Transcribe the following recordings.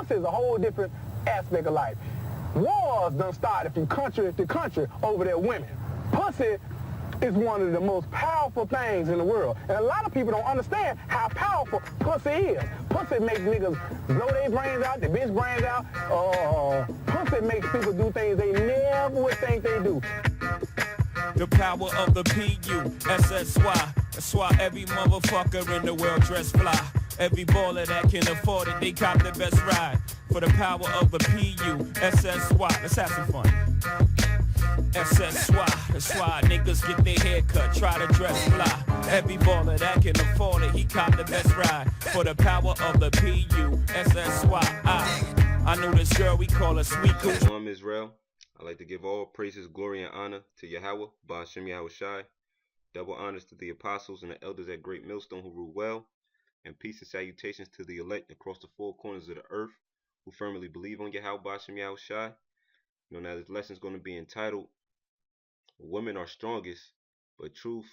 Pussy is a whole different aspect of life. Wars done started from country to country over their women. Pussy is one of the most powerful things in the world. And a lot of people don't understand how powerful pussy is. Pussy makes niggas blow their brains out, their bitch brains out. Pussy makes people do things they never would think they do. The power of the P-U-S-S-Y. That's why every motherfucker in the world dress fly. Every baller that can afford it, they cop the best ride. For the power of the P-U-S-S-Y. Let's have some fun. S-S-Y, that's why niggas get their hair cut, try to dress fly. Every baller that can afford it, he cop the best ride. For the power of the P-U-S-S-Y. I knew this girl, we call her Sweet Cooch. I'm Israel. I'd like to give all praises, glory, and honor to Yahweh, Ba'ashem Yahweh Shai. Double honors to the apostles and the elders at Great Millstone who rule well. And peace and salutations to the elect across the four corners of the earth who firmly believe on Yahweh, Ba'ashem Yahweh Shai. You know, now this lesson is going to be entitled, Women Are Strongest, but Truth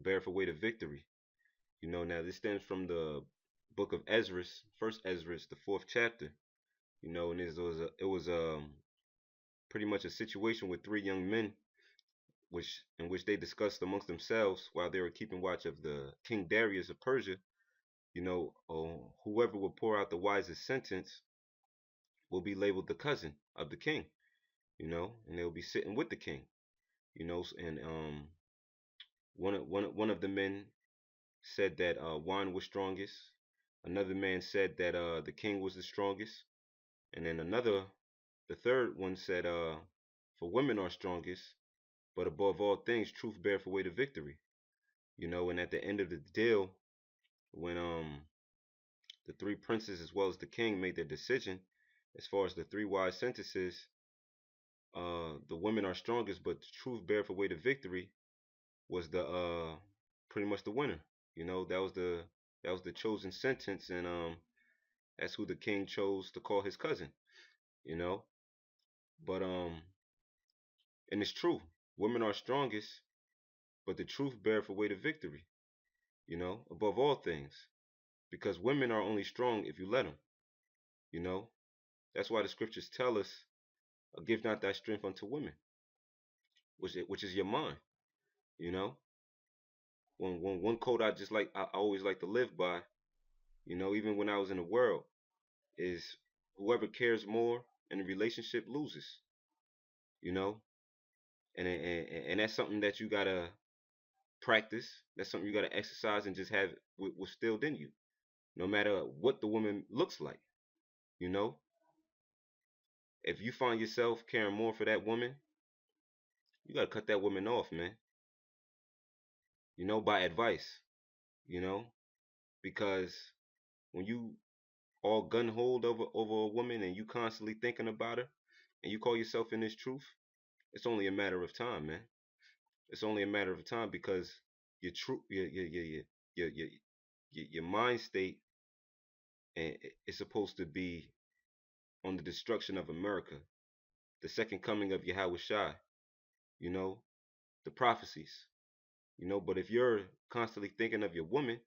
Beareth Away to Victory. You know, now this stems from the book of Ezra, first Ezra, the 4th chapter. You know, and it was pretty much a situation with 3 young men in which they discussed amongst themselves while they were keeping watch of the King Darius of Persia. You know, whoever will pour out the wisest sentence will be labeled the cousin of the king. You know, and they'll be sitting with the king. You know, and one of the men said that wine was strongest. Another man said that the king was the strongest, and then the third one said, for women are strongest, but above all things, truth beareth away to victory. You know, and at the end of the deal, when the 3 princes as well as the king made their decision, as far as the 3 wise sentences, the women are strongest, but the truth beareth away to victory, was the pretty much the winner. You know, that was the chosen sentence, and that's who the king chose to call his cousin. You know, but and it's true. Women are strongest, but the truth beareth away to victory. You know, above all things, because women are only strong if you let them. You know, that's why the scriptures tell us, give not thy strength unto women, which is your mind. You know, one quote I always like to live by, you know, even when I was in the world, is whoever cares more in a relationship loses. You know, and that's something that you gotta practice. That's something you gotta exercise and just have what's still in you, no matter what the woman looks like. You know, if you find yourself caring more for that woman, you gotta cut that woman off, man. You know, by advice. You know, because when you all gun hold over a woman and you constantly thinking about her and you call yourself in this truth, it's only a matter of time, man. It's only a matter of time, because your mind state is supposed to be on the destruction of America, the second coming of Yahweh Shai, you know, the prophecies, you know. But if you're constantly thinking of your woman,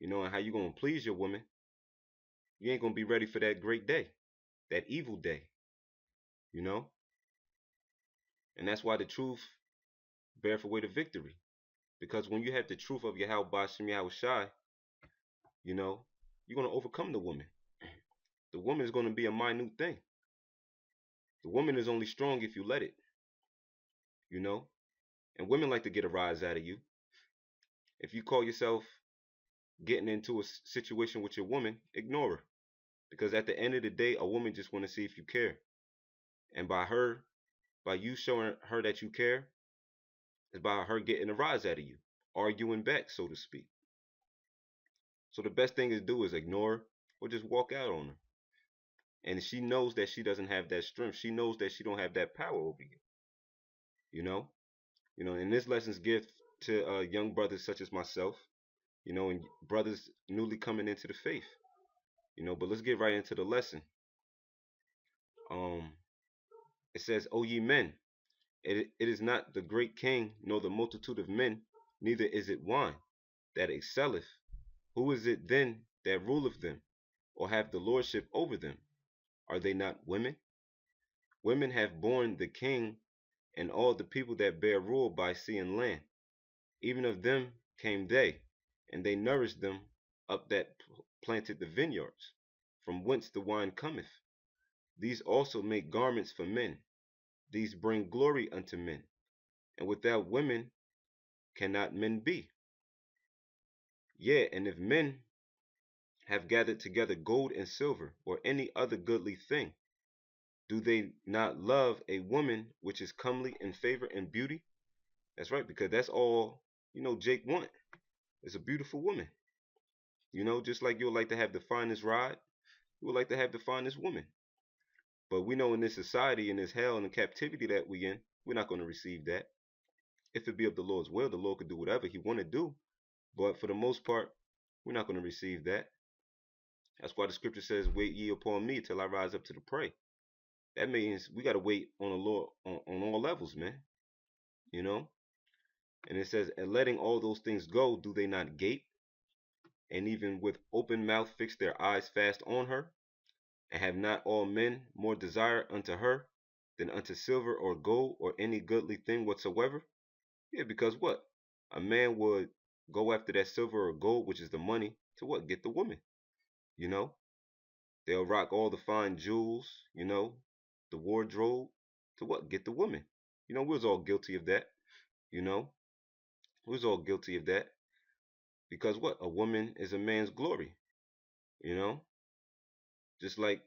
you know, and how you gonna please your woman, you ain't gonna be ready for that great day, that evil day, you know. And that's why the truth beareth away to victory, because when you have the truth of Yahweh Ba'ashem Yahweh Shai, you know, you're gonna overcome the woman. The woman is gonna be a minute thing. The woman is only strong if you let it, you know. And women like to get a rise out of you. If you call yourself getting into a situation with your woman, ignore her. Because at the end of the day, a woman just want to see if you care. And by you showing her that you care, is by her getting a rise out of you, arguing back, so to speak. So the best thing to do is ignore her or just walk out on her. And she knows that she doesn't have that strength. She knows that she don't have that power over you. You know, and this lesson's gift to young brothers such as myself, you know, and brothers newly coming into the faith. You know, but let's get right into the lesson. It says, O ye men, it is not the great king, nor the multitude of men, neither is it wine that excelleth. Who is it then that ruleth them, or have the lordship over them? are they not women? Women have borne the king and all the people that bear rule by sea and land. Even of them came they, and they nourished them up that planted the vineyards, from whence the wine cometh. These also make garments for men. These bring glory unto men. And without women cannot men be. Yea, and if men have gathered together gold and silver, or any other goodly thing, do they not love a woman which is comely in favor and beauty? That's right, because that's all, Jake want is a beautiful woman. Just like you'll like to have the finest ride, you would like to have the finest woman. But we know in this society, in this hell and the captivity that we in, we're not going to receive that. If it be of the Lord's will, the Lord could do whatever he want to do. But for the most part, we're not going to receive that. That's why the scripture says, wait ye upon me till I rise up to the prey. That means we got to wait on the Lord on all levels, man. And it says, and letting all those things go, do they not gape? And even with open mouth fix their eyes fast on her? And have not all men more desire unto her than unto silver or gold or any goodly thing whatsoever? Yeah, because what? A man would go after that silver or gold, which is the money, to what? Get the woman. They'll rock all the fine jewels, the wardrobe, to what? Get the woman. We was all guilty of that. We was all guilty of that. Because what? A woman is a man's glory. Just like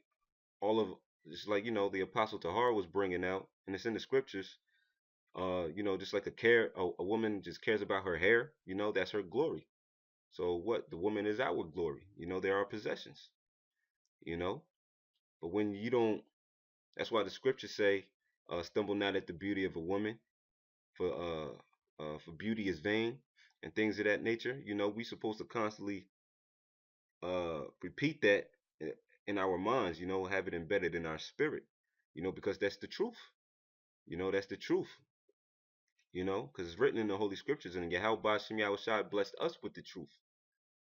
the apostle Tahar was bringing out, and it's in the scriptures. Just like a woman just cares about her hair. That's her glory. So what? The woman is our glory. They're our possessions. But when you don't, that's why the scriptures say, stumble not at the beauty of a woman, for beauty is vain, and things of that nature. We supposed to constantly repeat that in our minds, have it embedded in our spirit, because that's the truth. That's the truth. Because it's written in the Holy Scriptures, and Yahweh Shem Yahushai blessed us with the truth.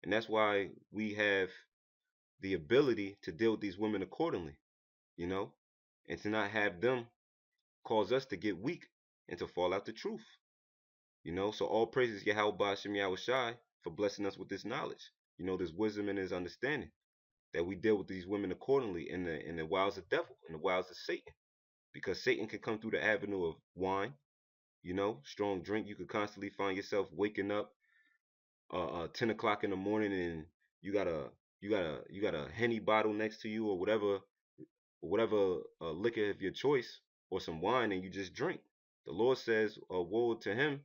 And that's why we have the ability to deal with these women accordingly, and to not have them cause us to get weak and to fall out the truth. So all praises Yahweh Shem Yahushai for blessing us with this knowledge, this wisdom and his understanding, that we deal with these women accordingly in the wiles of the devil, in the wiles of Satan. Because Satan can come through the avenue of wine, strong drink. You could constantly find yourself waking up 10 o'clock in the morning, and you got a Henny bottle next to you, or whatever liquor of your choice, or some wine, and you just drink. The Lord says, woe to him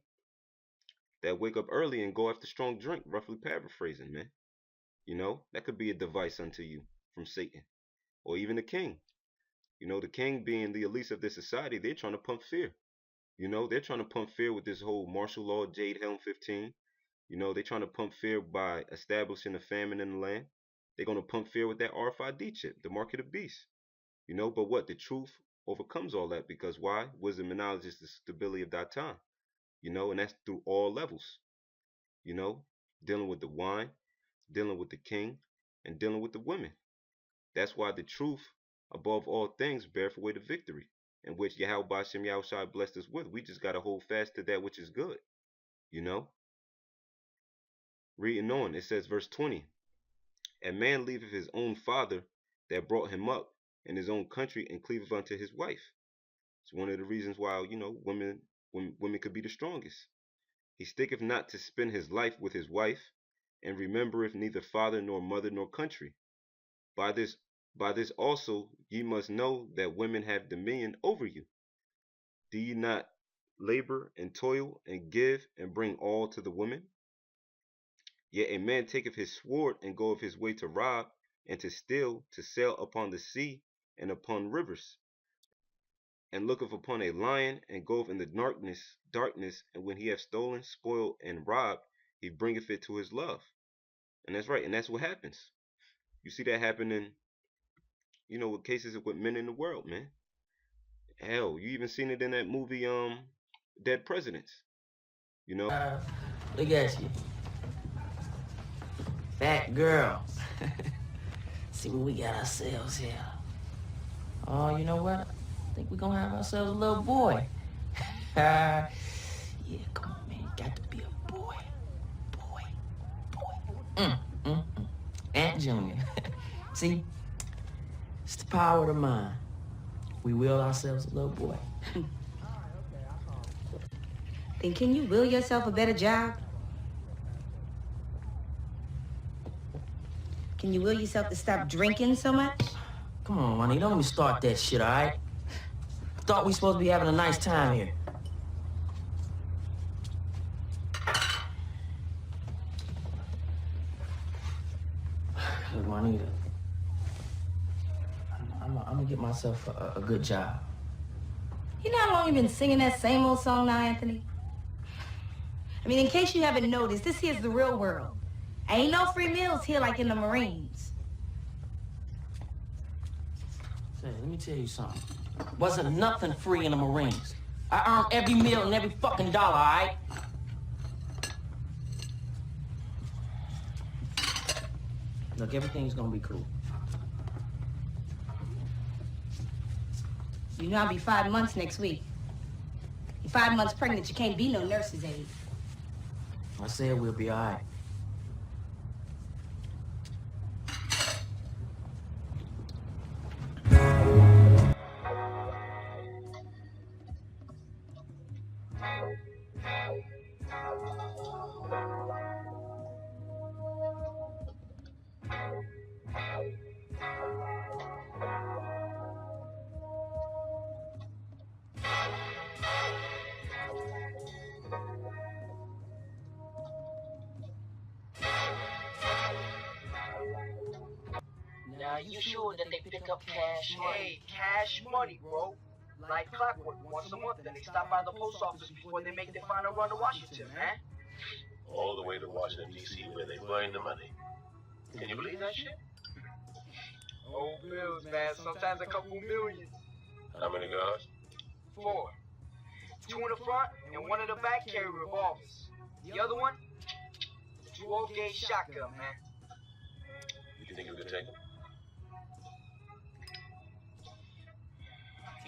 that wake up early and go after strong drink, roughly paraphrasing, man. That could be a device unto you from Satan, or even the king. The king being the elites of this society, they're trying to pump fear. They're trying to pump fear with this whole martial law, Jade Helm 15. They're trying to pump fear by establishing a famine in the land. They're going to pump fear with that RFID chip, the mark of the beast. But what? The truth overcomes all that, because why? Wisdom and knowledge is the stability of that time. And that's through all levels. Dealing with the wine, dealing with the king, and dealing with the women. That's why the truth, above all things, beareth away the victory, in which Yahweh Shem Yahushai blessed us with. We just got to hold fast to that which is good. Reading on, it says, verse 20, a man leaveth his own father that brought him up in his own country, and cleaveth unto his wife. It's one of the reasons why, women could be the strongest. He sticketh not to spend his life with his wife, and remembereth neither father nor mother nor country. By this also ye must know that women have dominion over you. Do ye not labor and toil and give and bring all to the women? Yet a man taketh his sword and goeth his way to rob and to steal, to sail upon the sea and upon rivers, and looketh upon a lion and goeth in the darkness, and when he hath stolen, spoiled, and robbed, he bringeth it to his love. And that's right, and that's what happens. You see that happening, with cases with men in the world, man. Hell, you even seen it in that movie, Dead Presidents. Look at you. Fat girl. See what we got ourselves here. Oh, you know what? I think we're gonna have ourselves a little boy. Yeah, come on, man. Got to be a boy. Boy. Boy. Aunt Junior. See? It's the power of the mind. We will ourselves a little boy. Then can you will yourself a better job? Can you will yourself to stop drinking so much? Come on, Juanita, don't even start that shit, all right? Thought we supposed to be having a nice time here. Look, Juanita, I'm gonna get myself a good job. You know how long you've been singing that same old song now, Anthony? I mean, in case you haven't noticed, this here's the real world. Ain't no free meals here like in the Marines. Say, let me tell you something. Wasn't nothing free in the Marines. I earned every meal and every fucking dollar, all right? Look, everything's gonna be cool. You know I'll be 5 months next week. You're 5 months pregnant, you can't be no nurse's aide. I said we'll be all right. Now, you sure that they pick up cash money? Hey, cash money, bro. Like clockwork, once a month, then they stop by the post office before they make their final run to Washington, man. All the way to Washington, D.C., where they burn the money. Can you believe that shit? Old bills, man. Sometimes a couple million. How many guards? 4. 2 in the front and 1 in the back carry revolvers. The other one, 12-gauge shotgun, man. You think you could take them?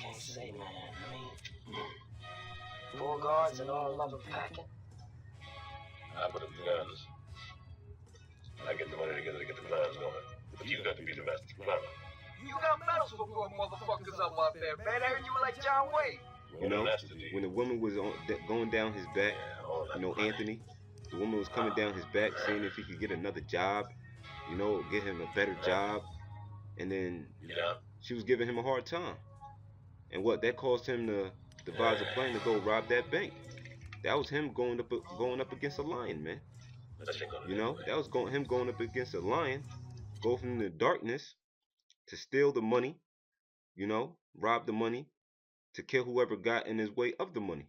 Can't say, man. I mean, 4 guards and all of them packing. I put up the guns. I get the money together to get the plans going. But you got to be the master planner. You got medals for 4 motherfuckers up there, man. I heard you were like John Wayne. You know, when the woman was going down his back, you know, Anthony, the woman was coming down his back saying if he could get another job, you know, get him a better job. And then she was giving him a hard time. And what, that caused him to devise a plan to go rob that bank. That was him going up against a lion, man. You know, that was him going up against a lion, go from the darkness to steal the money, you know, rob the money, to kill whoever got in his way of the money,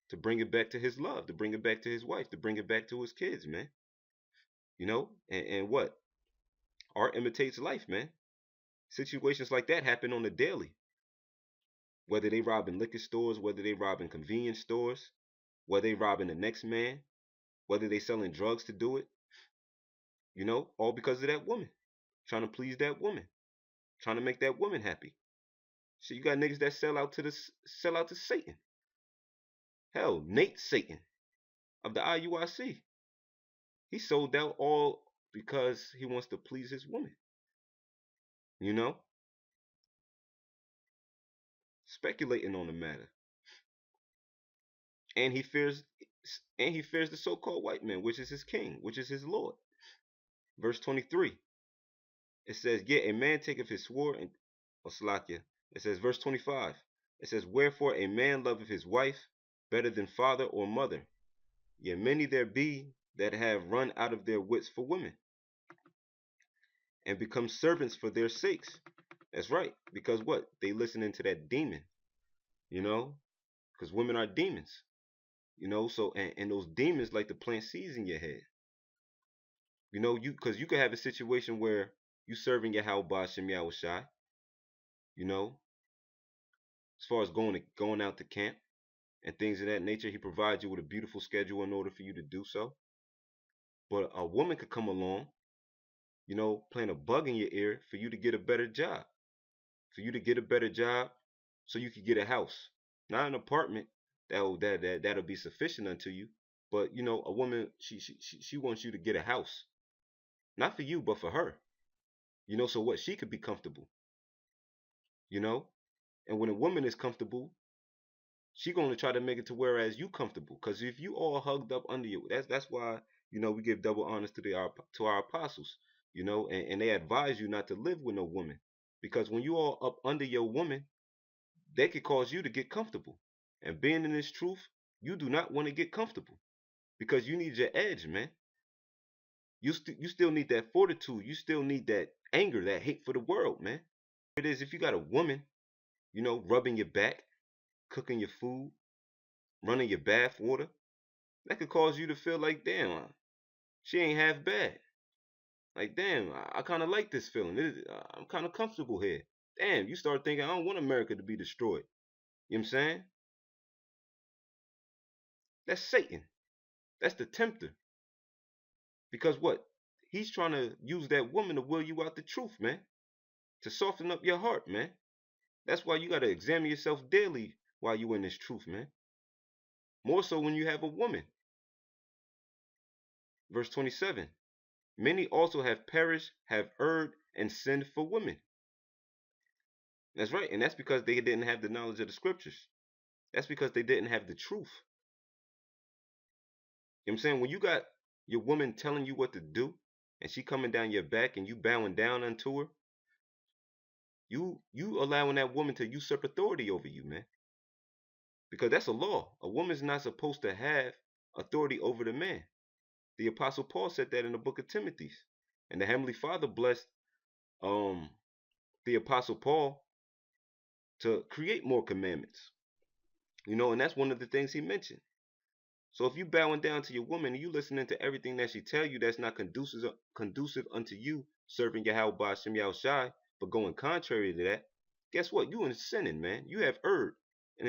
to bring it back to his love, to bring it back to his wife, to bring it back to his kids, man. You know, and what? Art imitates life, man. Situations like that happen on the daily. Whether they robbing liquor stores, whether they robbing convenience stores, whether they robbing the next man, whether they selling drugs to do it, you know, all because of that woman. Trying to please that woman. Trying to make that woman happy. So you got niggas that sell out to Satan. Hell, Nate Satan of the IUIC. He sold out all because he wants to please his woman. You know? Speculating on the matter. And he fears the so-called white man, which is his king, which is his lord. Verse 23. It says, yet a man taketh his sword and Slakia. It says, verse 25. It says, wherefore a man loveth his wife better than father or mother. Yet many there be that have run out of their wits for women, and become servants for their sakes. That's right, because what? They listening to that demon, you know, because women are demons, you know. So and those demons like to plant seeds in your head, you know. Because you could have a situation where you serving your house by Shem Yahushai, you know, as far as going out to camp and things of that nature. He provides you with a beautiful schedule in order for you to do so. But a woman could come along, you know, plant a bug in your ear for you to get a better job. for you to get a better job, so you could get a house, not an apartment that'll be sufficient unto you. But you know, a woman, she wants you to get a house, not for you, but for her. You know, so what she could be comfortable. You know, and when a woman is comfortable, she gonna try to make it to whereas you comfortable. Cause if you all hugged up under you, that's why you know we give double honors to our apostles. You know, and they advise you not to live with no woman, because when you all up under your woman, they could cause you to get comfortable. And being in this truth, you do not want to get comfortable because you need your edge, man. You still need that fortitude. You still need that anger, that hate for the world, man. It is if you got a woman, you know, rubbing your back, cooking your food, running your bath water, that could cause you to feel like, damn, she ain't half bad. Like, damn, I kind of like this feeling. I'm kind of comfortable here. Damn, you start thinking, I don't want America to be destroyed. You know what I'm saying? That's Satan. That's the tempter. Because what? He's trying to use that woman to will you out the truth, man. To soften up your heart, man. That's why you got to examine yourself daily while you in this truth, man. More so when you have a woman. Verse 27. Many also have perished, have erred, and sinned for women. That's right. And that's because they didn't have the knowledge of the scriptures. That's because they didn't have the truth. You know what I'm saying? When you got your woman telling you what to do, and she coming down your back and you bowing down unto her, you allowing that woman to usurp authority over you, man. Because that's a law. A woman's not supposed to have authority over the man. The Apostle Paul said that in the book of Timothy. And the Heavenly Father blessed the Apostle Paul to create more commandments. You know, and that's one of the things he mentioned. So if you bowing down to your woman and you listening to everything that she tell you that's not conducive unto you serving Yahweh Ba'Shem Yahushai, but going contrary to that, guess what? You in sinning, man. You have erred. And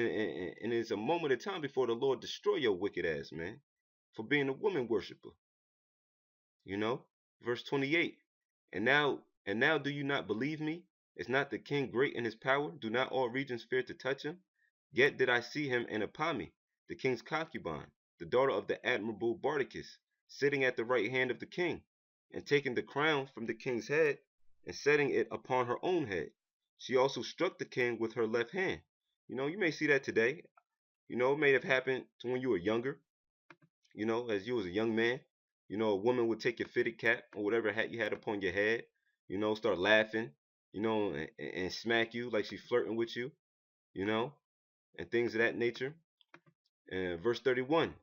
it's a moment of time before the Lord destroy your wicked ass, man, for being a woman worshiper. You know? Verse 28. And now do you not believe me? Is not the king great in his power? Do not all regions fear to touch him? Yet did I see him in Apami, the king's concubine, the daughter of the admirable Bardicus, sitting at the right hand of the king, and taking the crown from the king's head, and setting it upon her own head. She also struck the king with her left hand. You know, you may see that today. You know, it may have happened to when you were younger. You know, as you was a young man. You know, a woman would take your fitted cap or whatever hat you had upon your head. You know, start laughing. You know, and smack you like she's flirting with you. You know, and things of that nature. And verse 31.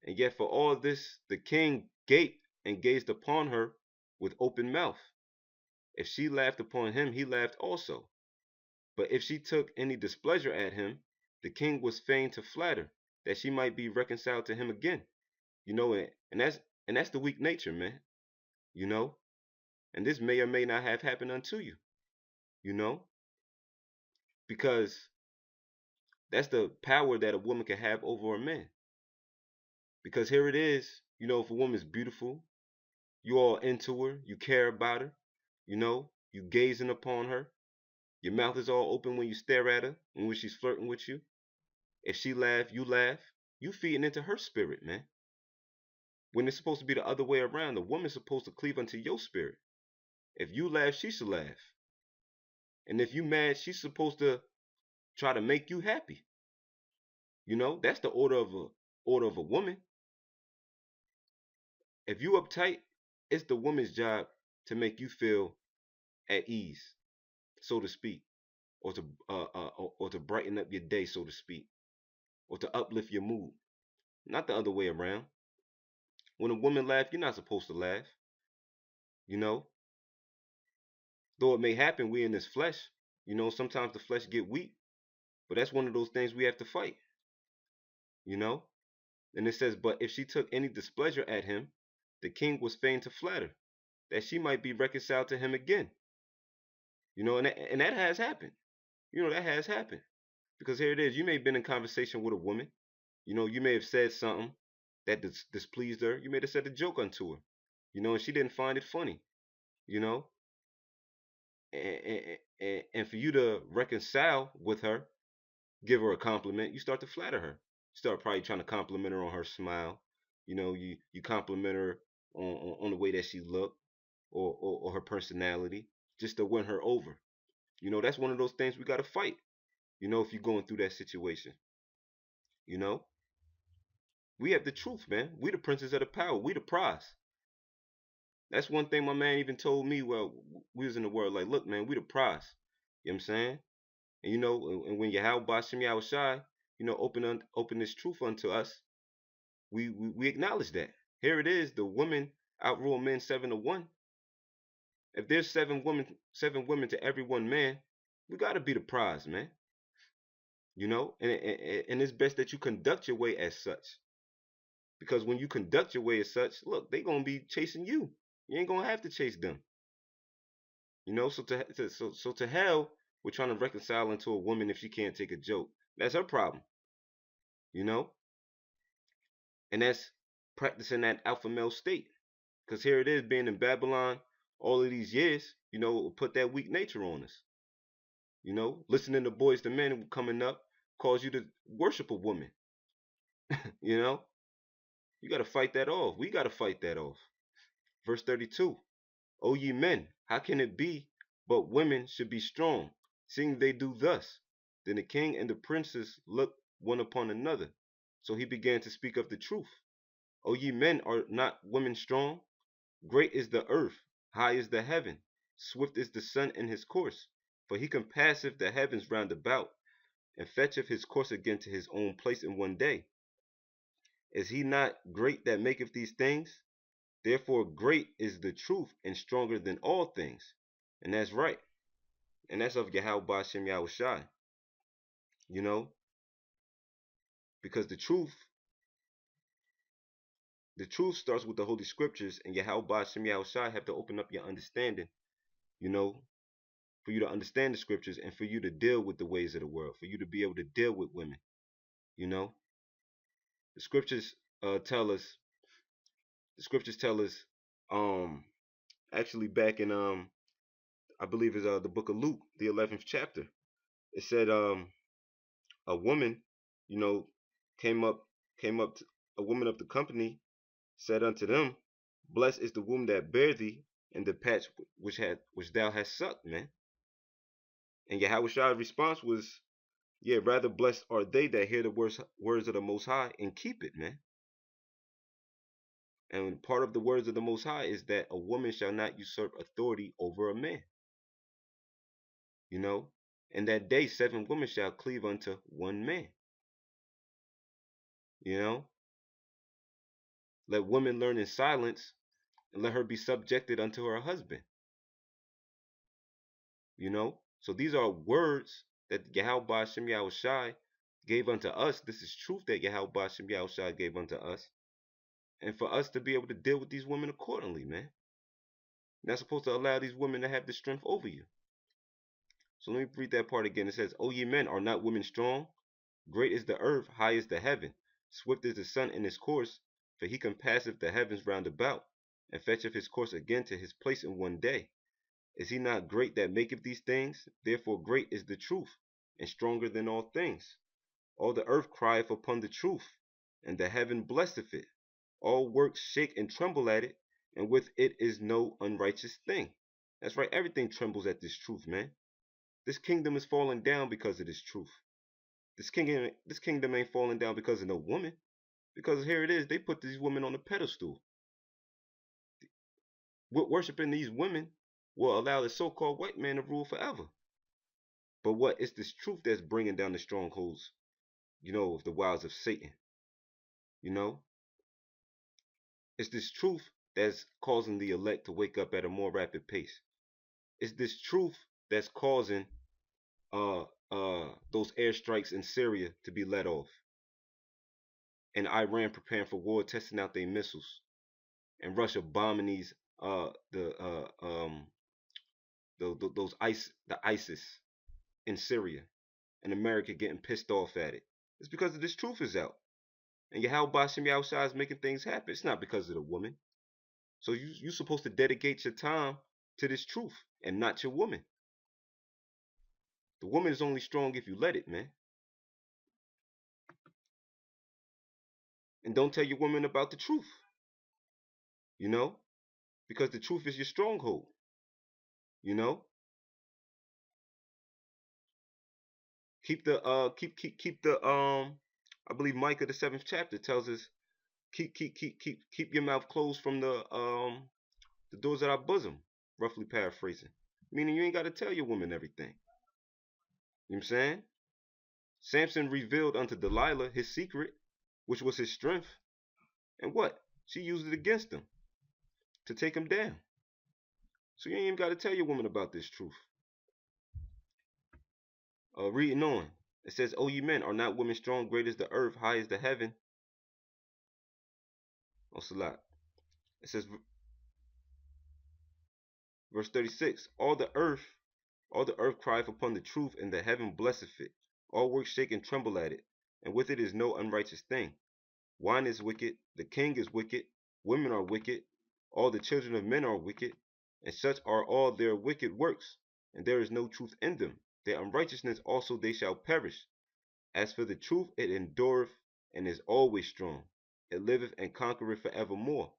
And yet for all this, the king gaped and gazed upon her with open mouth. If she laughed upon him, he laughed also. But if she took any displeasure at him, the king was fain to flatter, that she might be reconciled to him again. You know, and that's the weak nature, man. You know, and this may or may not have happened unto you. You know, because that's the power that a woman can have over a man. Because here it is, you know, if a woman's beautiful, you all into her, you care about her, you know, you gazing upon her. Your mouth is all open when you stare at her and when she's flirting with you. If she laugh, you feeding into her spirit, man. When it's supposed to be the other way around, the woman's supposed to cleave unto your spirit. If you laugh, she should laugh. And if you mad, she's supposed to try to make you happy. You know, that's the order of a woman. If you uptight, it's the woman's job to make you feel at ease, so to speak, or to brighten up your day, so to speak, or to uplift your mood. Not the other way around. When a woman laughs, you're not supposed to laugh. You know, though it may happen, we in this flesh. You know, sometimes the flesh get weak, but that's one of those things we have to fight. You know, and it says, but if she took any displeasure at him, the king was fain to flatter, that she might be reconciled to him again. You know, and that has happened. You know, that has happened. Because here it is, you may have been in conversation with a woman. You know, you may have said something that displeased her. You may have said a joke unto her. You know, and she didn't find it funny. You know, and for you to reconcile with her, give her a compliment, you start to flatter her. You start probably trying to compliment her on her smile. You compliment her on the way that she looked, or her personality, just to win her over. That's one of those things we got to fight. If you're going through that situation, you know, we have the truth, man. We the princes of the power. We the prize. That's one thing my man even told me while we was in the world. Like, look, man, we the prize. You know what I'm saying? And and when Yahweh Bashem Yahweh Shai, open this truth unto us, we acknowledge that. Here it is, the women outrule men 7-1. If there's seven women to every one man, we gotta be the prize, man. And it's best that you conduct your way as such. Because when you conduct your way as such, look, they gonna be chasing you. You ain't gonna have to chase them. So to hell, we're trying to reconcile into a woman if she can't take a joke. That's her problem. And that's practicing that alpha male state. Because here it is, being in Babylon all of these years, it will put that weak nature on us. Listening to boys to men coming up cause you to worship a woman. You got to fight that off. We got to fight that off. Verse 32. O ye men, how can it be but women should be strong, seeing they do thus? Then the king and the princes looked one upon another. So he began to speak of the truth. O ye men, are not women strong? Great is the earth, high is the heaven, swift is the sun in his course. For he compasseth the heavens round about, and fetcheth his course again to his own place in one day. Is he not great that maketh these things? Therefore great is the truth, and stronger than all things. And that's right. And that's of Yahweh Bashem Yahweh Shai. Because the truth starts with the Holy Scriptures, and Yahweh Bashem Yahweh Shai have to open up your understanding, for you to understand the Scriptures and for you to deal with the ways of the world, for you to be able to deal with women. The Scriptures tell us, actually back in I believe it's the book of Luke, the 11th chapter. It said a woman, came up to a woman of the company, said unto them, blessed is the womb that bare thee, and the patch which thou hast sucked, man. And Yahweh's response was, yeah, rather blessed are they that hear the words of the Most High and keep it, man. And part of the words of the Most High is that a woman shall not usurp authority over a man. And that day 7 women shall cleave unto one man. Let women learn in silence, and let her be subjected unto her husband. So these are words that Yahweh Bashem Yahweh Shai gave unto us. This is truth that Yahweh Bashem Yahweh Shai gave unto us. And for us to be able to deal with these women accordingly, man. You're not supposed to allow these women to have the strength over you. So let me read that part again. It says, O ye men, are not women strong? Great is the earth, high is the heaven. Swift is the sun in his course, for he compasseth the heavens round about, and fetcheth his course again to his place in one day. Is he not great that maketh these things? Therefore great is the truth, and stronger than all things. All the earth crieth upon the truth, and the heaven blesseth it. All works shake and tremble at it, and with it is no unrighteous thing. That's right, everything trembles at this truth, man. This kingdom is falling down because of this truth. This kingdom ain't falling down because of no woman. Because here it is, they put these women on a pedestal. Worshipping these women will allow the so-called white man to rule forever. But what is this truth that's bringing down the strongholds, of the wiles of Satan? It's this truth that's causing the elect to wake up at a more rapid pace. It's this truth that's causing those airstrikes in Syria to be let off, and Iran preparing for war, testing out their missiles, and Russia bombing these ISIS in Syria, and America getting pissed off at it. It's because of this truth is out, and Yahweh Bashem Yahweh Shai is making things happen. It's not because of the woman. So you're supposed to dedicate your time to this truth and not your woman. The woman is only strong if you let it, man. And don't tell your woman about the truth, you know, because the truth is your stronghold, you know. Keep the I believe Micah the 7th chapter tells us keep your mouth closed from the doors of our bosom, roughly paraphrasing. Meaning you ain't got to tell your woman everything. You know what I'm saying? Samson revealed unto Delilah his secret, which was his strength. And what? She used it against him to take him down. So you ain't even got to tell your woman about this truth. Reading on. It says, O ye men, are not women strong, great as the earth, high as the heaven? Oh, Salat. It says, verse 36, all the earth crieth upon the truth, and the heaven blesseth it. All works shake and tremble at it, and with it is no unrighteous thing. Wine is wicked, the king is wicked, women are wicked, all the children of men are wicked, and such are all their wicked works, and there is no truth in them. Their unrighteousness also they shall perish. As for the truth, it endureth and is always strong. It liveth and conquereth forevermore.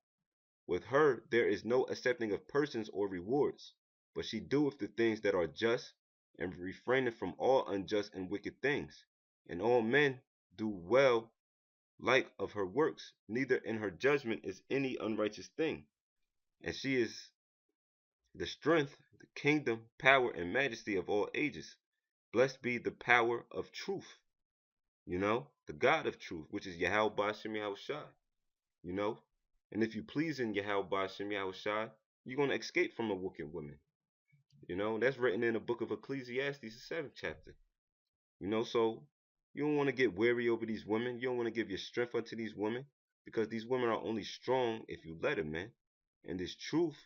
With her there is no accepting of persons or rewards, but she doeth the things that are just, and refraineth from all unjust and wicked things. And all men do well like of her works, neither in her judgment is any unrighteous thing. And she is the strength, the kingdom, power, and majesty of all ages. Blessed be the power of truth, you know, the God of truth, which is Yahweh Bashem Yahushai, you know. And if you please in Yahweh Bashem Yahushai, you're going to escape from a wicked woman. You know, that's written in the book of Ecclesiastes, the 7th chapter. You know, so you don't want to get weary over these women. You don't want to give your strength unto these women, because these women are only strong if you let them, man. And this truth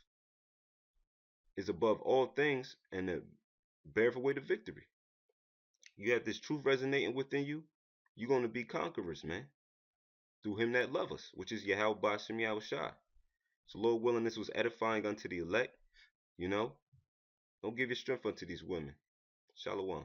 is above all things, and it beareth away the victory. You have this truth resonating within you, you're going to be conquerors, man. Through him that love us, which is Yahweh Bashem Yahushai. So Lord willing, this was edifying unto the elect, you know. Don't give your strength unto these women. Shalom.